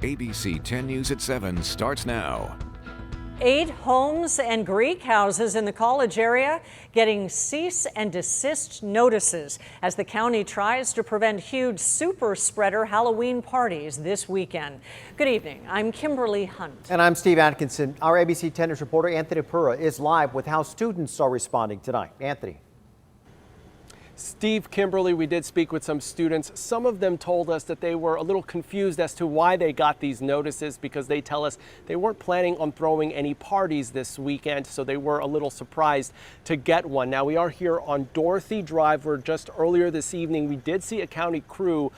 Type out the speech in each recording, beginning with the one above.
ABC 10 News at 7 starts now. 8 homes and Greek houses in the college area getting cease and desist notices as the county tries to prevent huge super spreader Halloween parties this weekend. Good evening. I'm Kimberly Hunt. And I'm Steve Atkinson. Our ABC 10 News reporter Anthony Pura is live with how students are responding tonight. Anthony. Steve, Kimberly, we did speak with some students. Some of them told us that they were a little confused as to why they got these notices, because they tell us they weren't planning on throwing any parties this weekend, so they were a little surprised to get one. Now, we are here on Dorothy Drive, where just earlier this evening we did see a county crew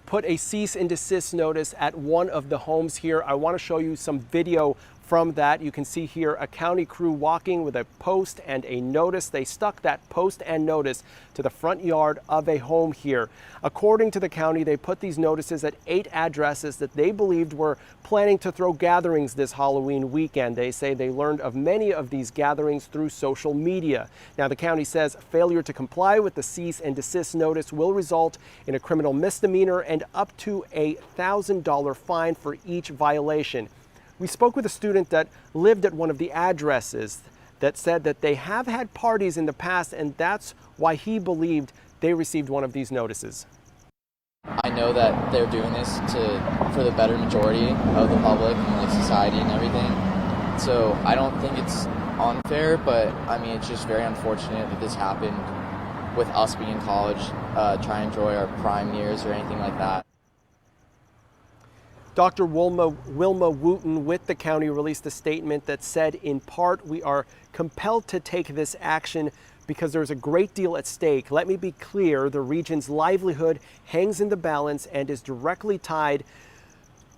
put a cease and desist notice at one of the homes here. I want to show you some video from that. You can see here a county crew walking with a post and a notice. They stuck that post and notice to the front yard of a home here. According to the county, they put these notices at 8 addresses that they believed were planning to throw gatherings this Halloween weekend. They say they learned of many of these gatherings through social media. Now, the county says failure to comply with the cease and desist notice will result in a criminal misdemeanor and up to a $1,000 fine for each violation. We spoke with a student that lived at one of the addresses that said that they have had parties in the past, and that's why he believed they received one of these notices. I know that they're doing this for the better majority of the public and like society and everything. So I don't think it's unfair, but I mean, it's just very unfortunate that this happened with us being in college, trying to enjoy our prime years or anything like that. Dr. Wilma Wooten with the county released a statement that said, in part, we are compelled to take this action because there's a great deal at stake. Let me be clear, the region's livelihood hangs in the balance and is directly tied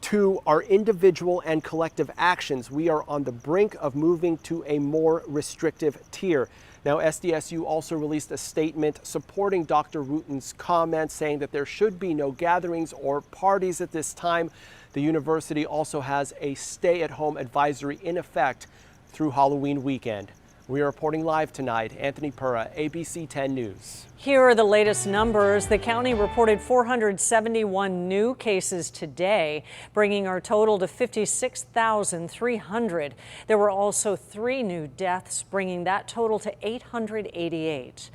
to our individual and collective actions. We are on the brink of moving to a more restrictive tier. Now, SDSU also released a statement supporting Dr. Wooten's comments, saying that there should be no gatherings or parties at this time. The university also has a stay-at-home advisory in effect through Halloween weekend. We are reporting live tonight. Anthony Pura, ABC 10 News. Here are the latest numbers. The county reported 471 new cases today, bringing our total to 56,300. There were also 3 new deaths, bringing that total to 888.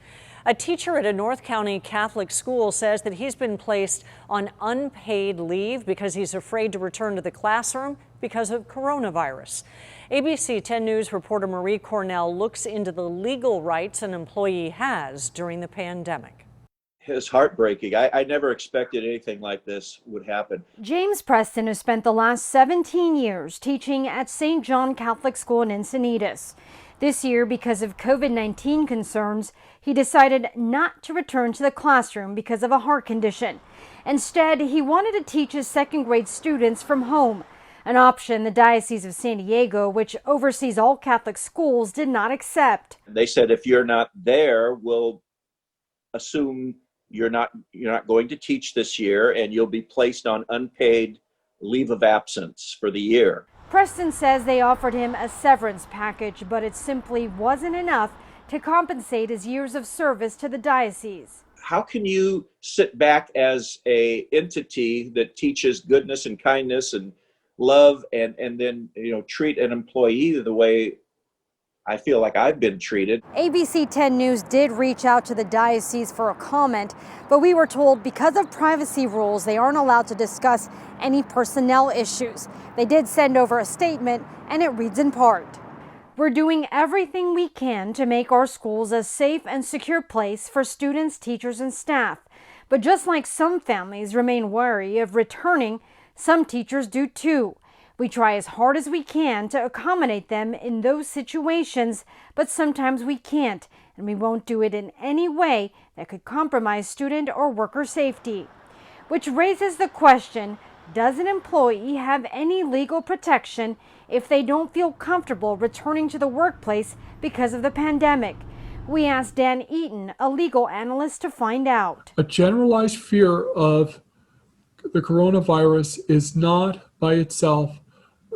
A teacher at a North County Catholic school says that he's been placed on unpaid leave because he's afraid to return to the classroom because of coronavirus. ABC 10 News reporter Marie Cornell looks into the legal rights an employee has during the pandemic. It's heartbreaking. I never expected anything like this would happen. James Preston has spent the last 17 years teaching at St. John Catholic School in Encinitas. This year, because of COVID-19 concerns, he decided not to return to the classroom because of a heart condition. Instead, he wanted to teach his second-grade students from home, an option the Diocese of San Diego, which oversees all Catholic schools, did not accept. They said if you're not there, we'll assume you're not going to teach this year, and you'll be placed on unpaid leave of absence for the year. Preston says they offered him a severance package, but it simply wasn't enough to compensate his years of service to the diocese. How can you sit back as an entity that teaches goodness and kindness and love and then treat an employee the way I feel like I've been treated? ABC 10 News did reach out to the diocese for a comment, but we were told because of privacy rules, they aren't allowed to discuss any personnel issues. They did send over a statement, and it reads in part: "We're doing everything we can to make our schools a safe and secure place for students, teachers, and staff. But just like some families remain wary of returning, some teachers do too. We try as hard as we can to accommodate them in those situations, but sometimes we can't, and we won't do it in any way that could compromise student or worker safety." Which raises the question, does an employee have any legal protection if they don't feel comfortable returning to the workplace because of the pandemic? We asked Dan Eaton, a legal analyst, to find out. A generalized fear of the coronavirus is not by itself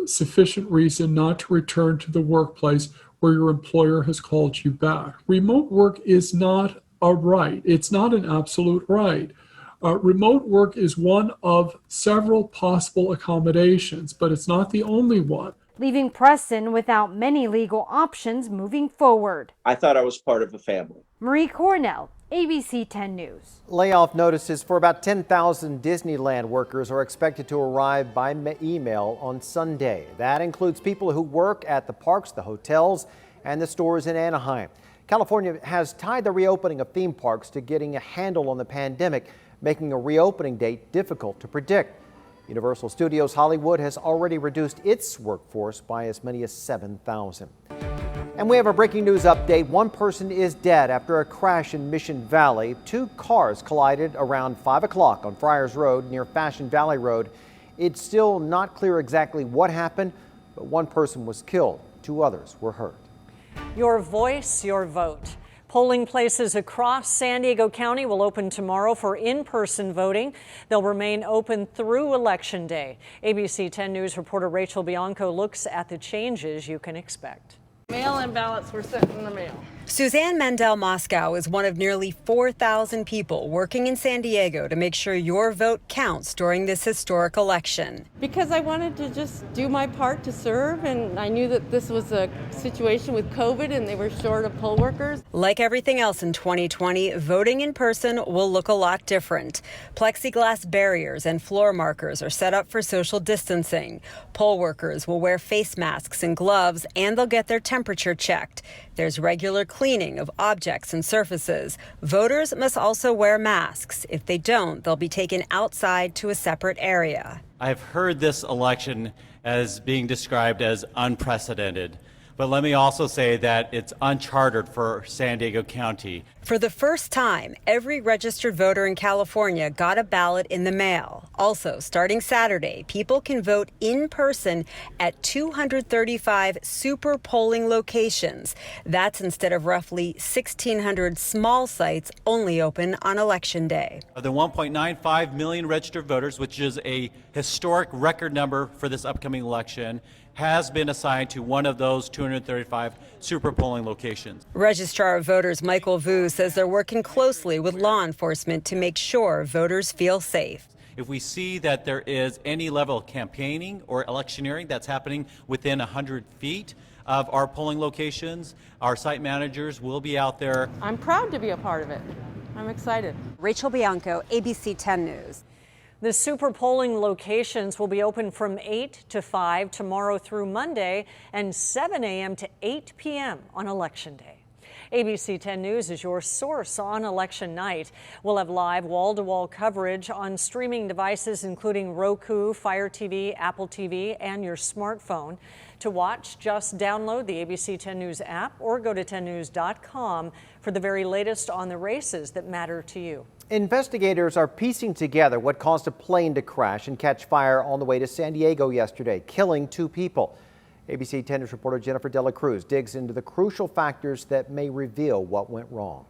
sufficient reason not to return to the workplace where your employer has called you back. Remote work is not a right. It's not an absolute right. Remote work is one of several possible accommodations, but it's not the only one. Leaving Preston without many legal options moving forward. I thought I was part of a family. Marie Cornell, ABC 10 News. Layoff notices for about 10,000 Disneyland workers are expected to arrive by email on Sunday. That includes people who work at the parks, the hotels, and the stores in Anaheim. California has tied the reopening of theme parks to getting a handle on the pandemic, making a reopening date difficult to predict. Universal Studios Hollywood has already reduced its workforce by as many as 7,000. And we have a breaking news update. One person is dead after a crash in Mission Valley. Two cars collided around 5 o'clock on Friars Road near Fashion Valley Road. It's still not clear exactly what happened, but one person was killed. Two others were hurt. Your voice, your vote. Polling places across San Diego County will open tomorrow for in-person voting. They'll remain open through Election Day. ABC 10 News reporter Rachel Bianco looks at the changes you can expect. Mail-in ballots were sent in the mail. Suzanne Mandel Moscow is one of nearly 4,000 people working in San Diego to make sure your vote counts during this historic election. Because I wanted to just do my part to serve, and I knew that this was a situation with COVID and they were short of poll workers. Like everything else in 2020, voting in person will look a lot different. Plexiglass barriers and floor markers are set up for social distancing. Poll workers will wear face masks and gloves, and they'll get their temperature checked. There's regular cleaning of objects and surfaces. Voters must also wear masks. If they don't, they'll be taken outside to a separate area. I've heard this election as being described as unprecedented. But let me also say that it's uncharted for San Diego County. For the first time, every registered voter in California got a ballot in the mail. Also, starting Saturday, people can vote in person at 235 super polling locations. That's instead of roughly 1,600 small sites only open on Election Day. Of the 1.95 million registered voters, which is a historic record number for this upcoming election, has been assigned to one of those 235 super polling locations. Registrar of Voters Michael Vu says they're working closely with law enforcement to make sure voters feel safe. If we see that there is any level of campaigning or electioneering that's happening within 100 feet of our polling locations, our site managers will be out there. I'm proud to be a part of it. I'm excited. Rachel Bianco, ABC 10 News. The super polling locations will be open from 8 to 5 tomorrow through Monday and 7 a.m. to 8 p.m. on Election Day. ABC 10 News is your source on election night. We'll have live wall-to-wall coverage on streaming devices including Roku, Fire TV, Apple TV, and your smartphone. To watch, just download the ABC 10 News app or go to 10news.com for the very latest on the races that matter to you. Investigators are piecing together what caused a plane to crash and catch fire on the way to San Diego yesterday, killing two people. ABC 10 News reporter Jennifer Dela Cruz digs into the crucial factors that may reveal what went wrong.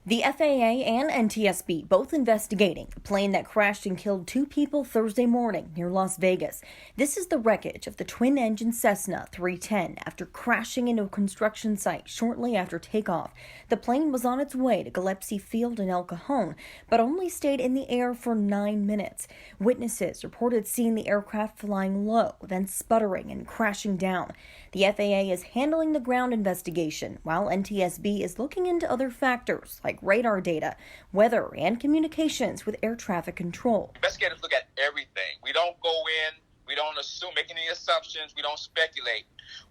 The FAA and NTSB both investigating a plane that crashed and killed two people Thursday morning near Las Vegas. This is the wreckage of the twin-engine Cessna 310 after crashing into a construction site shortly after takeoff. The plane was on its way to Gillespie Field in El Cajon, but only stayed in the air for 9 minutes. Witnesses reported seeing the aircraft flying low, then sputtering and crashing down. The FAA is handling the ground investigation, while NTSB is looking into other factors like radar data, weather, and communications with air traffic control. Investigators look at everything. We don't go in, we don't assume, make any assumptions, we don't speculate.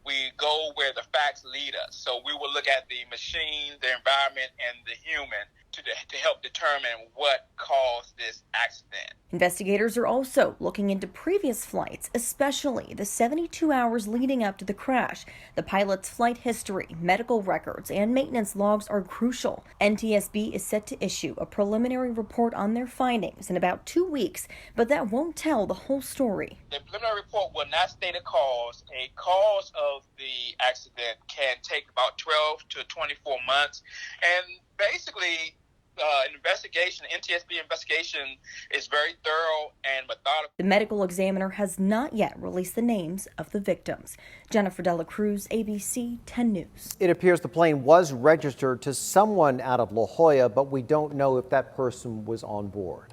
We go where the facts lead us. So we will look at the machine, the environment, and the human to help determine what caused this accident. Investigators are also looking into previous flights, especially the 72 hours leading up to the crash. The pilot's flight history, medical records, and maintenance logs are crucial. NTSB is set to issue a preliminary report on their findings in about 2 weeks, but that won't tell the whole story. The preliminary report will not state a cause. A cause of the accident can take about 12 to 24 months, and basically investigation, NTSB investigation, is very thorough and methodical. The medical examiner has not yet released the names of the victims. Jennifer Dela Cruz, ABC 10 News. It appears the plane was registered to someone out of La Jolla, but we don't know if that person was on board.